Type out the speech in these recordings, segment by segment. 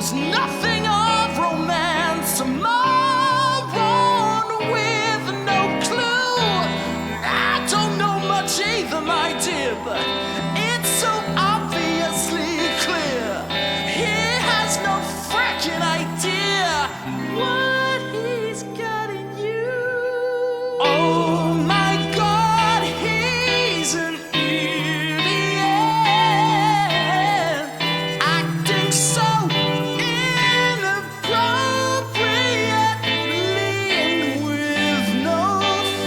was nothing of romance. A moron with no clue. I don't know much either, my dear, but it's so obviously clear. He has no frickin' idea what he's got in you. Oh my God, he's an idiot, acting so inappropriately with no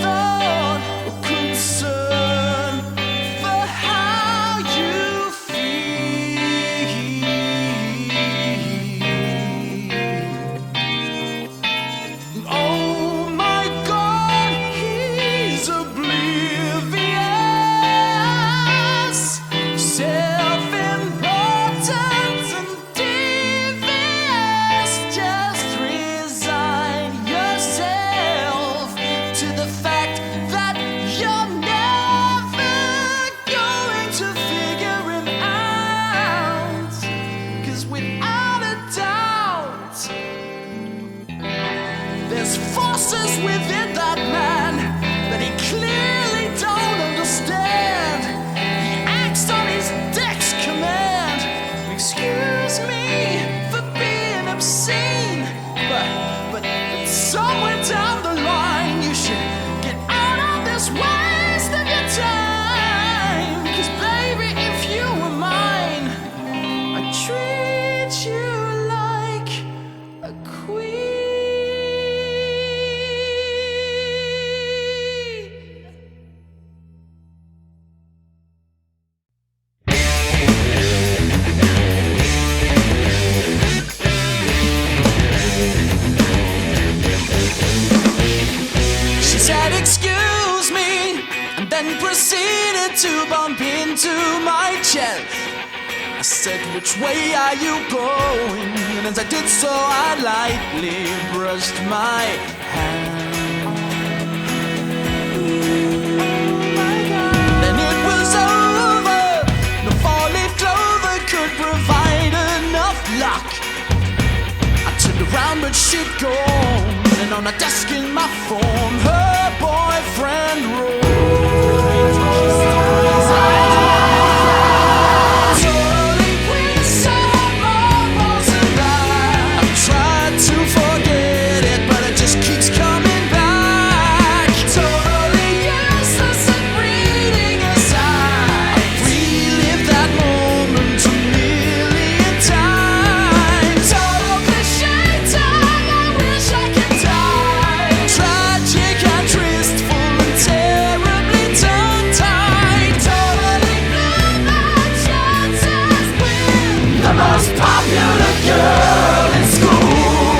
thought or concern for how you feel. Oh my God, he's oblivious, self-important and devious. Just resign yourself to the fact that you're never going to figure him out. 'Cause without a doubt, there's forces within that man that he clearly don't understand. He acts on his dick's command. Excuse me for being obscene, but somewhere down the line you should get out of this waste of your time. 'Cause baby, if you were mine, I'd treat you like a queen. She said, excuse me, and then proceeded to bump into my chest. I said, which way are you going? And as I did so, I lightly brushed my hand. Then it was over. No four-leaf clover could provide enough luck. I turned around, but she'd gone. And on a desk in my phone, her boyfriend Robe. Totally quit, someone wasn't right. I've tried to forget it, but it just keeps coming back. Totally useless at reading aside. I've relived that moment a million times. Total cliche time, I wish I could die. Tragic and tristful and terribly tongue-tied. Totally blew my chances with the most popular girl in school.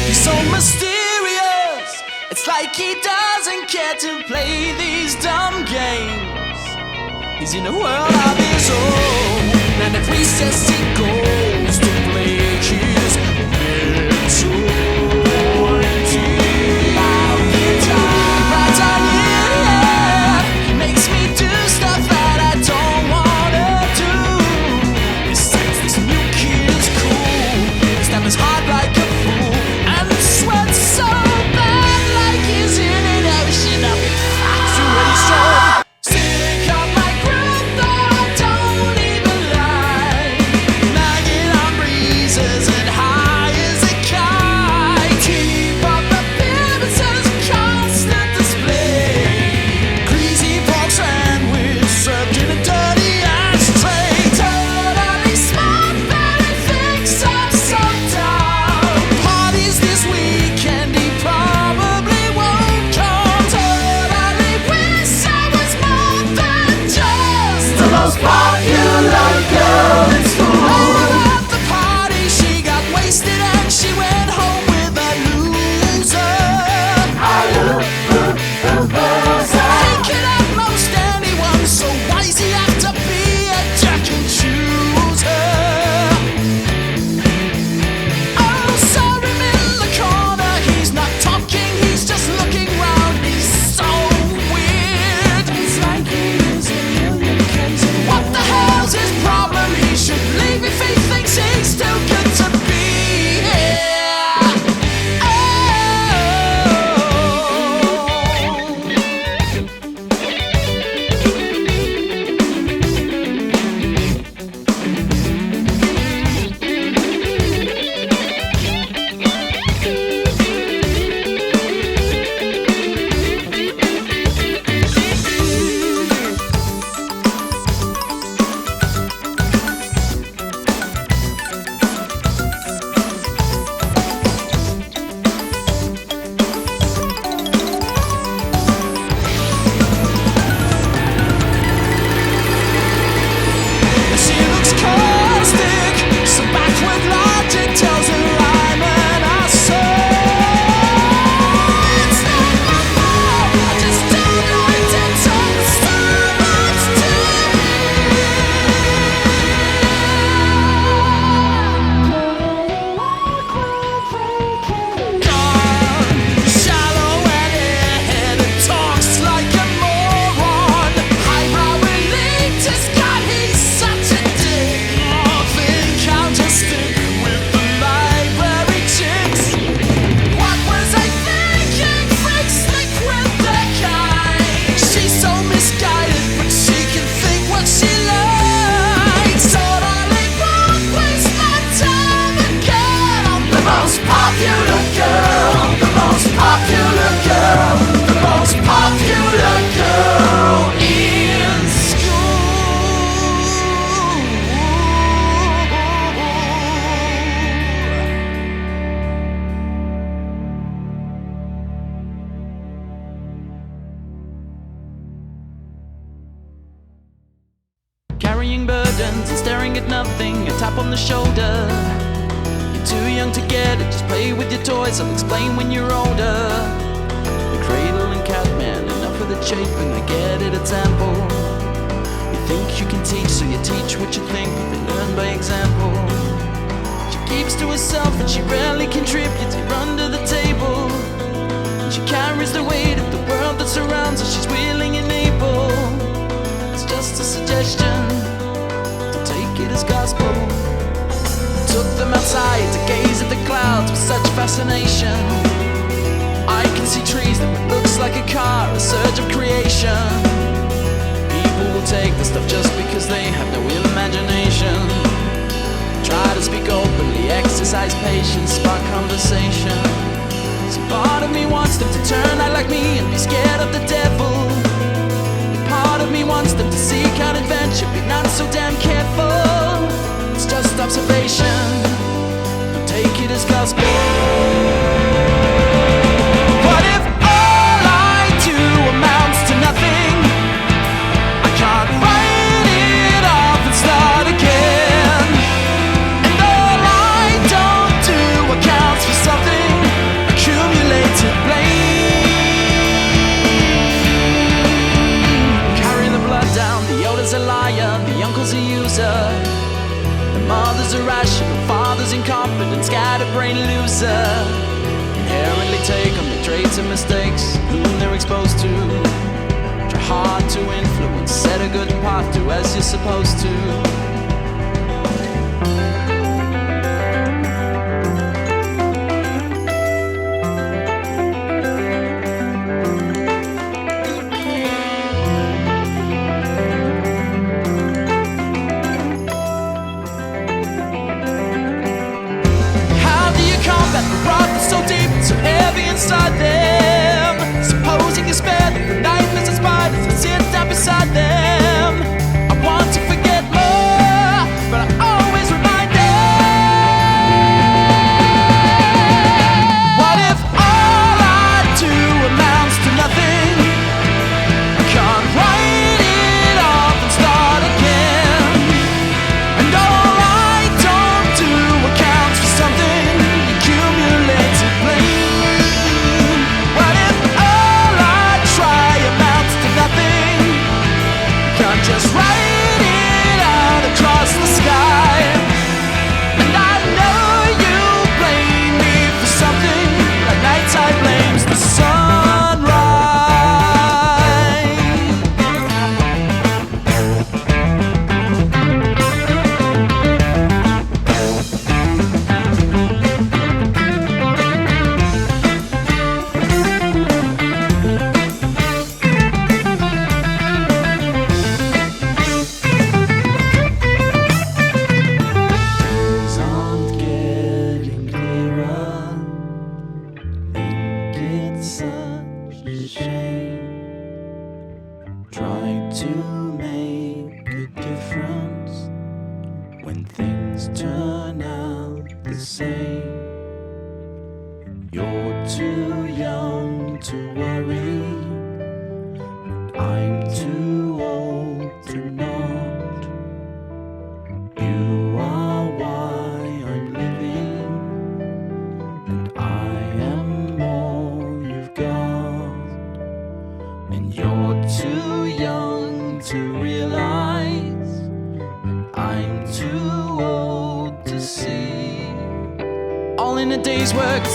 He's so mysterious, it's like he doesn't care to play these dumb games. He's in a world of his own, and at recess he goes to play his mental guitar. He writes out here, yeah. He makes me do stuff that I don't wanna do. Besides, this new kid is cool. His step is hard like a fool, and sweats so bad like he's in an ocean of fluctuation. Sick of my group that I don't even like. Nagging carrying burdens and staring at nothing. A tap on the shoulder. You're too young to get it, just play with your toys, I'll explain when you're older. The cradle and catman, enough of the chafing, I get it, it's ample. You think you can teach, so you teach what you think, but they learn by example. She keeps to herself and she rarely contributes, you're under the table. She carries the weight of the world that surrounds her, she's willing and able. It's just a suggestion, don't take it as gospel. Took them outside to gaze at the clouds with such fascination. I can see trees that looks like a car, a surge of creation. People will take the stuff just because they have no imagination. Try to speak openly, exercise patience, spark conversation. See, part of me wants them to turn out like me and be scared of the devil. But part of me wants them to seek out adventure, be not so damn careful. It's just observation, don't take it as gospel. What if all I do amounts to nothing? I can't write it off and start again. And all I don't do accounts for something, accumulated blame. Carry the blood down, the elder's a liar, the uncle's a user. Mother's irrational, father's incompetent, scatterbrain loser. Inherently take on the traits and mistakes whom they're exposed to. Try hard to influence, set a good path, do as you're supposed to. So deep, so heavy inside them. Supposing you spare them the nightmares and spiders that sit down beside them. I want to forget more, but I always remind them. What if all I do amounts to nothing? I can't write it off and start again. And all I don't do accounts for something. Just write it out across the sky. And I know you blame me for something like nighttime blames the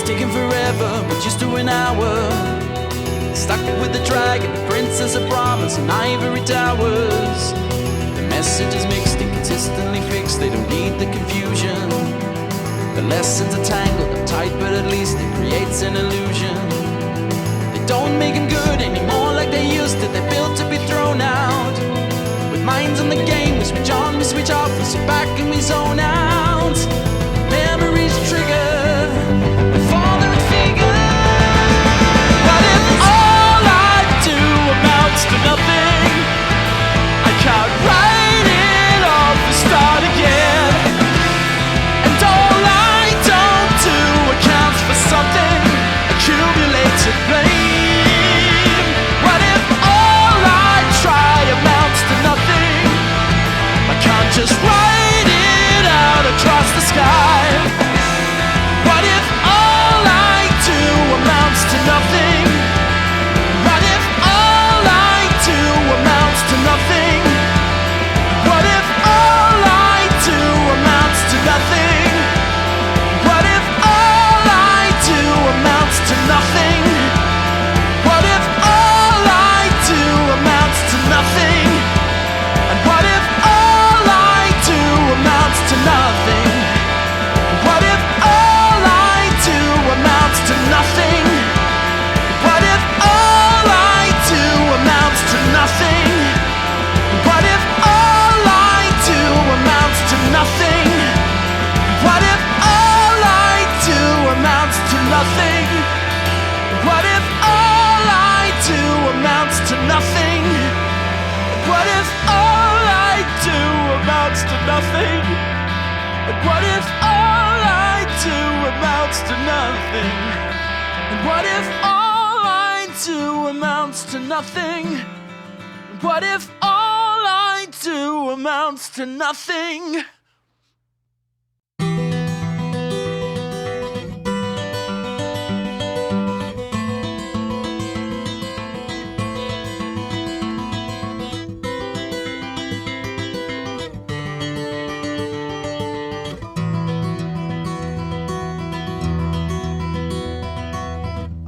taking forever, but just to an hour. Stuck with the dragon, the princess of promise, and ivory towers. The message is mixed, inconsistently fixed, they don't need the confusion. The lessons are tangled up tight, but at least it creates an illusion. They don't make them good anymore like they used to, they're built to be thrown out. With minds on the game, we switch on, we switch off, we sit back and we zone out. Memories trigger. To nothing, I can't write it off and start again. And all I don't do accounts for something, accumulated blame. What if all I try amounts to nothing? I can't what if all I do amounts to nothing? And what if all I do amounts to nothing? And what if all I do amounts to nothing? And what if all I do amounts to nothing?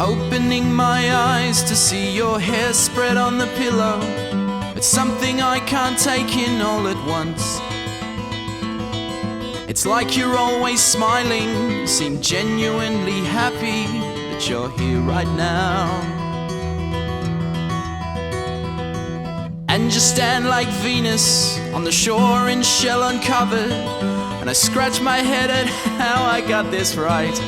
Opening my eyes to see your hair spread on the pillow. It's something I can't take in all at once. It's like you're always smiling, seem genuinely happy that you're here right now. And you stand like Venus on the shore in shell uncovered, and I scratch my head at how I got this right.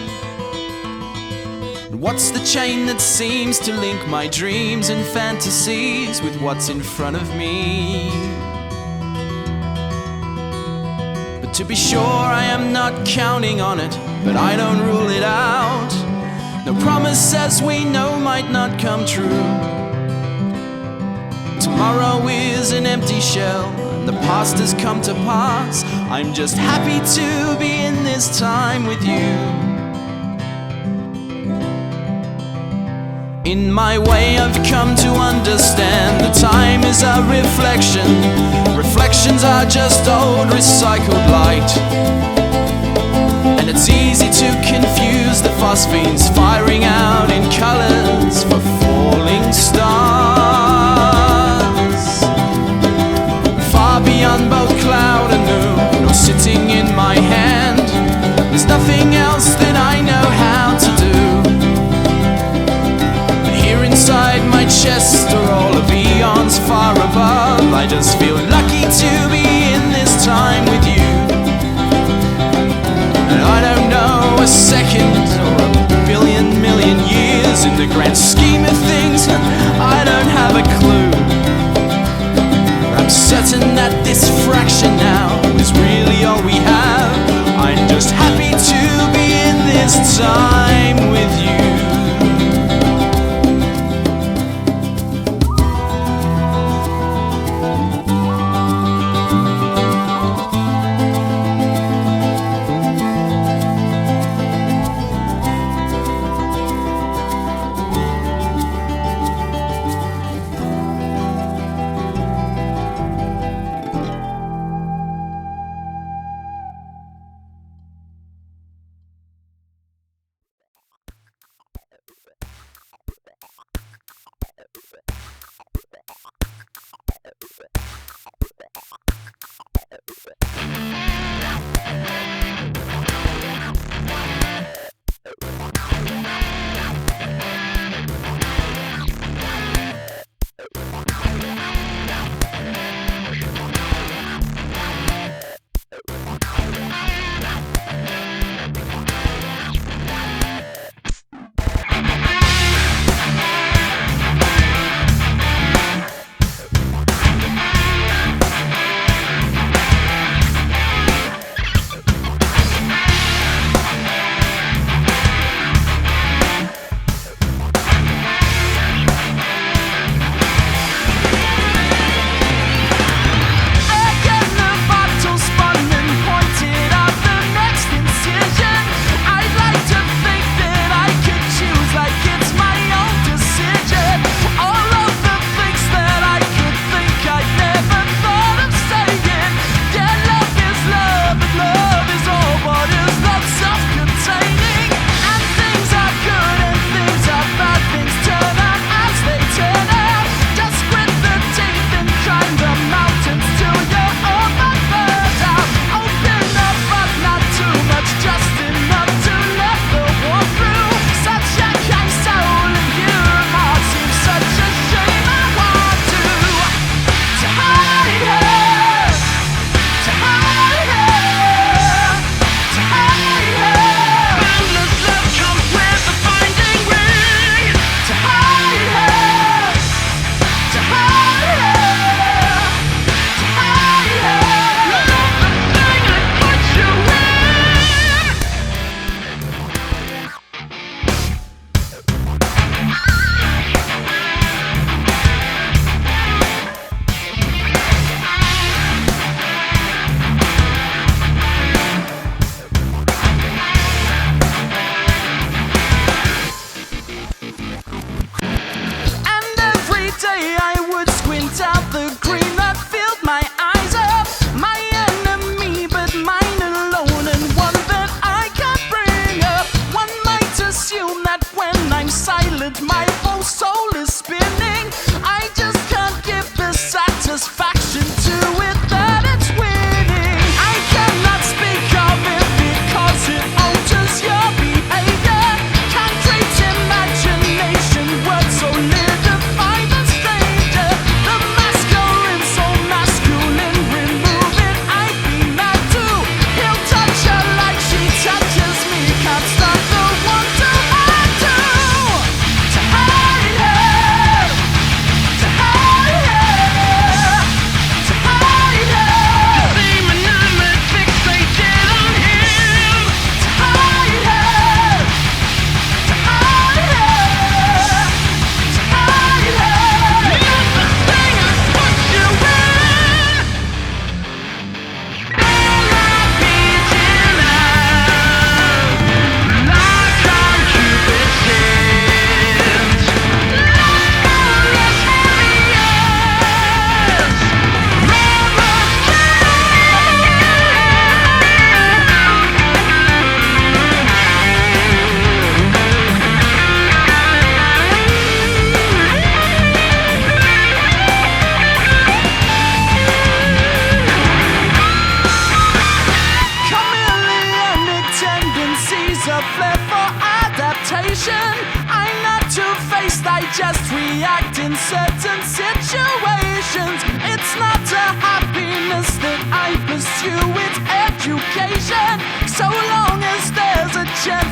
What's the chain that seems to link my dreams and fantasies with what's in front of me? But to be sure, I am not counting on it, but I don't rule it out. No promises we know might not come true. Tomorrow is an empty shell, and the past has come to pass. I'm just happy to be in this time with you. In my way I've come to understand that time is a reflection. Reflections are just old recycled light. And it's easy to confuse the phosphenes firing out in colors for falling stars. Far beyond both cloud and moon, or sitting in my hand, there's nothing else that I know how to do. Inside my chest are all of eons far above. I just feel lucky to be in this time with you. And I don't know a second or a billion million years in the grand scheme of things. I don't have a clue. I'm certain that this fraction now is really all we have. I'm just happy to be in this time with you.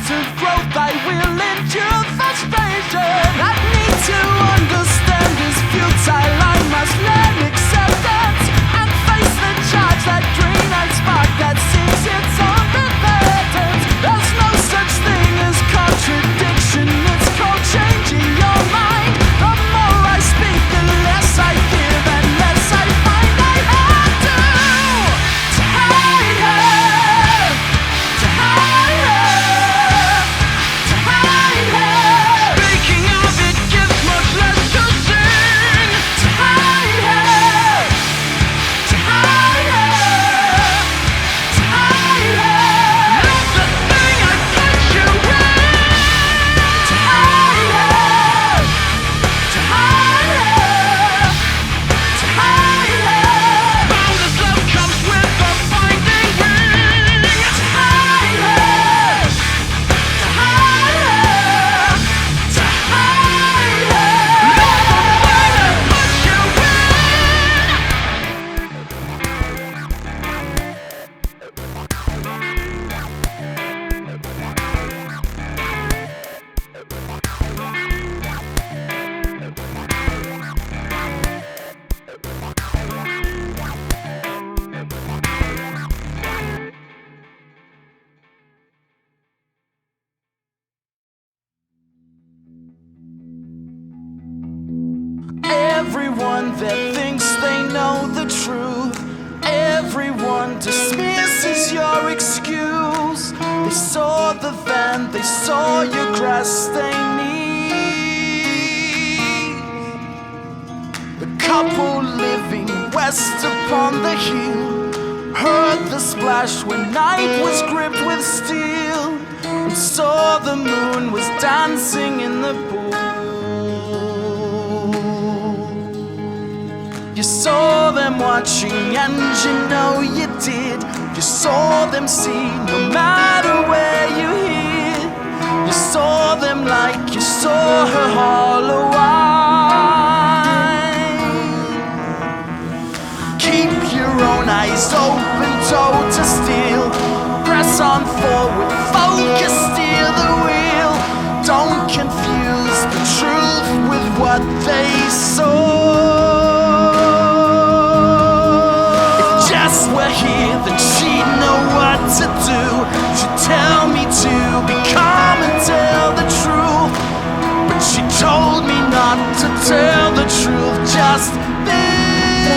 unfiltered growth, I will endure frustration. I need to understand this futile, I must learn acceptance and face the charge, that green-eyed spark that sings its own repentance. There's no such thing as contradiction, it's called changing your mind. The more I speak, the less I give, and less I find I have to hide her, to hide her, to hide her. Speaking of it gives much less to sing. To hide her, to hide her, to hide her. Not the thing I get you in. To hide her, to hide her, to hide her. Boundless love comes with a binding ring. To hide her, to hide her, to hide her. Not the thing that puts you Everyone that thinks they know the truth, everyone dismisses your excuse. They saw the van, they saw your grass stained knees. The couple living west upon the hill heard the splash when night was gripped with steel, and saw the moon was dancing in the pool. You saw them watching, and you know you did. You saw them see, no matter where you hid. You saw them like you saw her hollow eye. Keep your own eyes open, toe to steel. Press on forward, focus, steer the wheel. Don't confuse the truth with what they saw. We're here, then she'd know what to do. She'd tell me to be calm and tell the truth, but she told me not to tell the truth. Just this.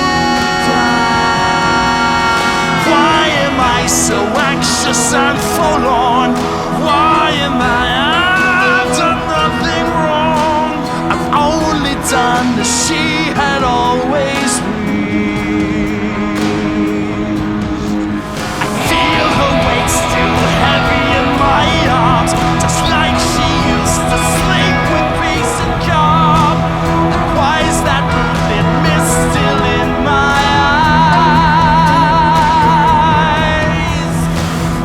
Why am I so anxious and forlorn? Why am I've done nothing wrong. I've only done as she had always wished. Heavy in my arms, just like she used to sleep with peace and calm. And why is that moonlit mist still in my eyes?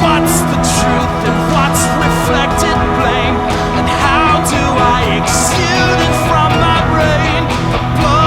What's the truth and what's reflected blame? And how do I exude it from my brain? The blood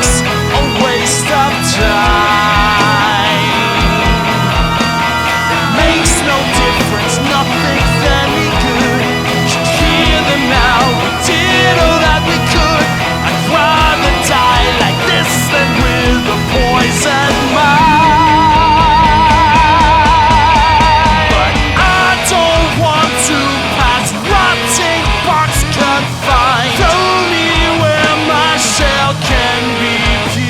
life's a waste of time. It makes no difference, nothing's any good. Should hear them now, we did all that we could. I'd rather die like this than with a poison mind. But I don't want to pass rotting box confined. Throw me where my shell can be pure.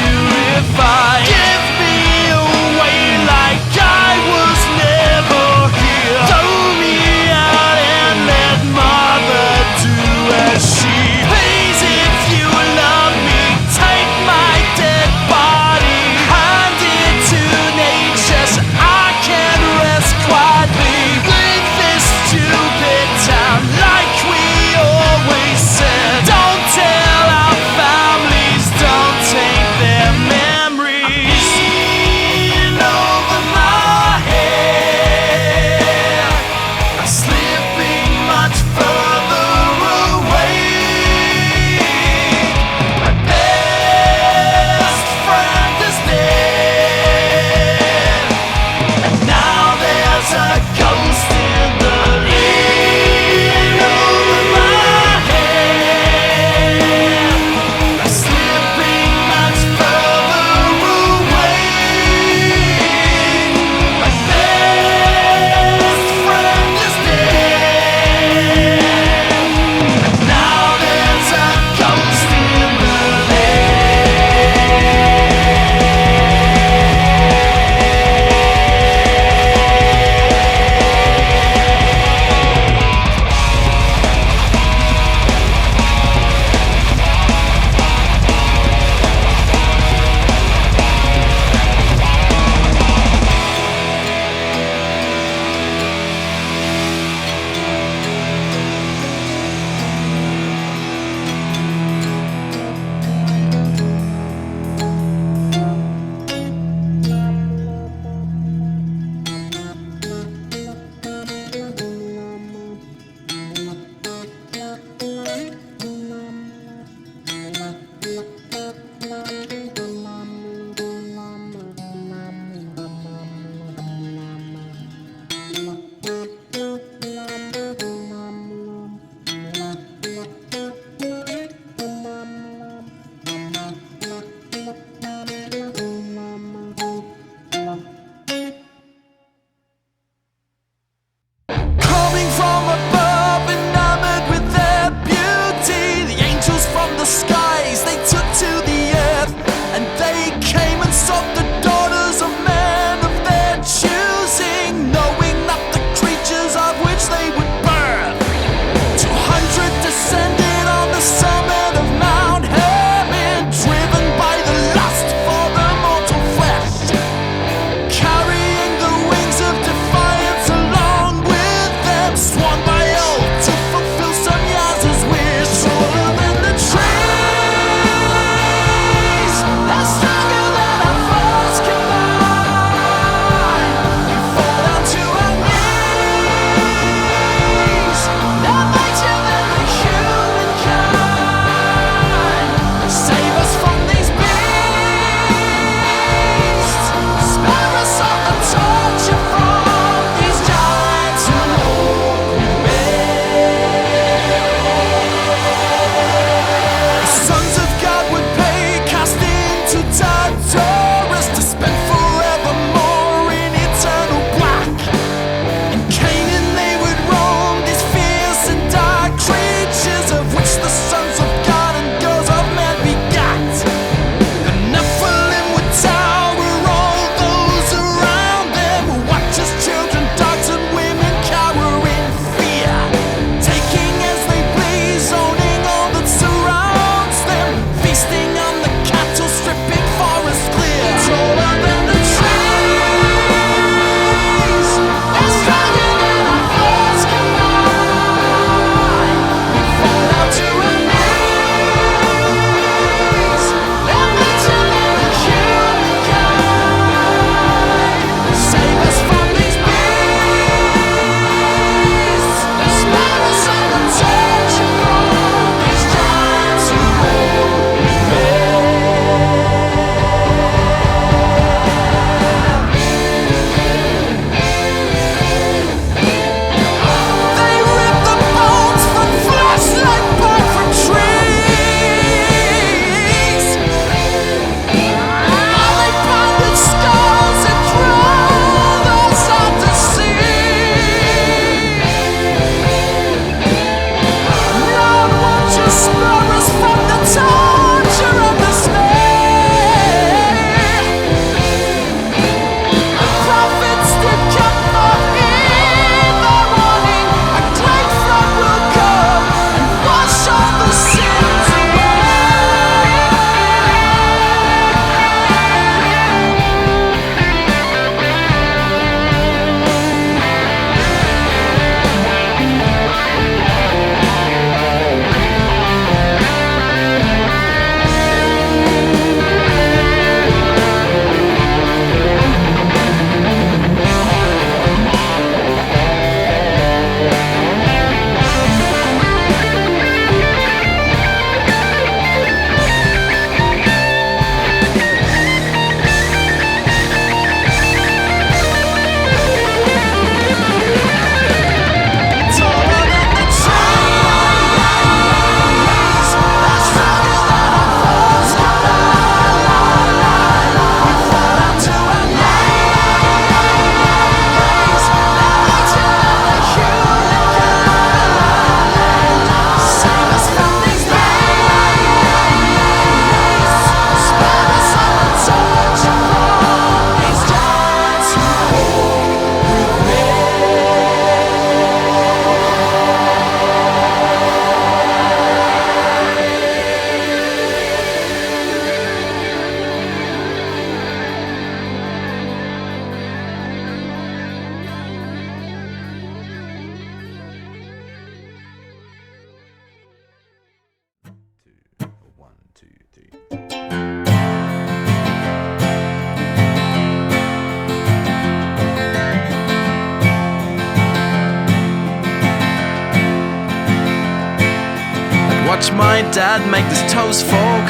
watch my dad make this toast fork,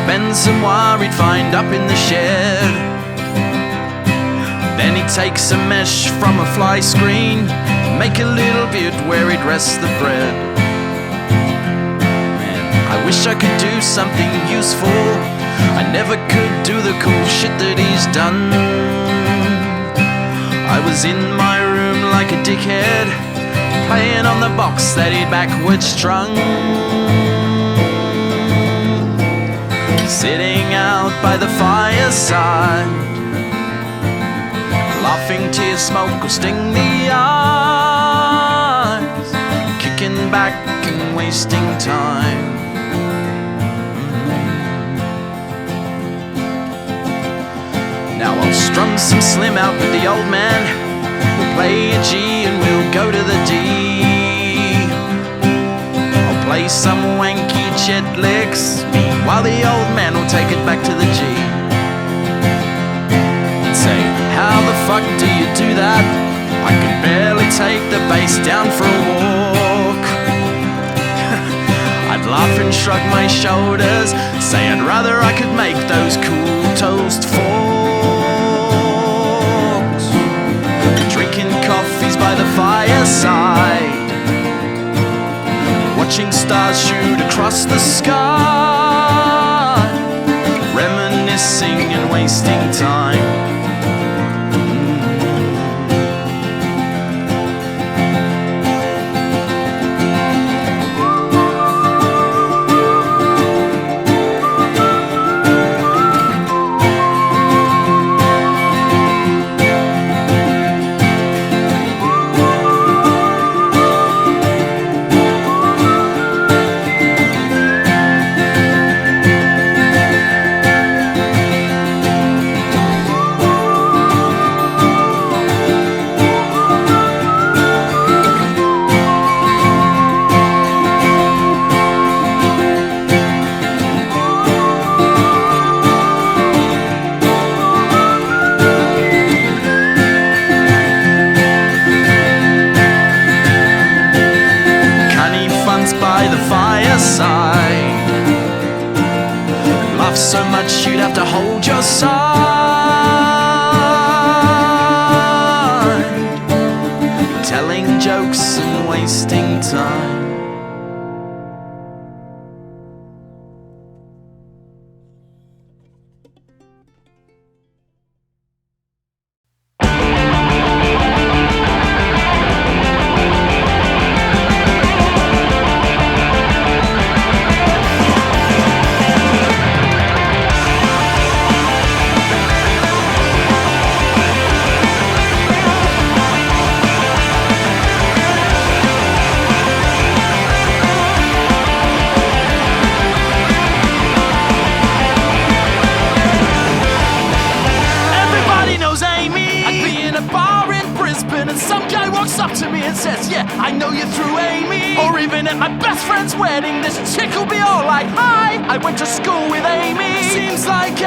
bend some wire he'd find up in the shed. Then he'd take some mesh from a fly screen, make a little bit where he'd rest the bread. Man, I wish I could do something useful. I never could do the cool shit that he's done. I was in my room like a dickhead, playing on the box that he'd backwards strung. Sitting out by the fireside, laughing till smoke will sting the eyes, kicking back and wasting time. Now I'll strum some slim out with the old man, we'll play a G and we'll go to the D. I'll play some wanky jet licks, meanwhile the old man will take it back to the G. And say, how the fuck do you do that? I can barely take the bass down for a walk. I'd laugh and shrug my shoulders, say I'd rather I could make those cool toast forks. Drinking coffees by the fireside, watching stars shoot across the sky, reminiscing and wasting time. By the fireside, laugh so much you'd have to hold your side, telling jokes and wasting time. Up to me and says, yeah, I know you through Amy. Or even at my best friend's wedding, this chick will be all like, hi, I went to school with Amy. Seems like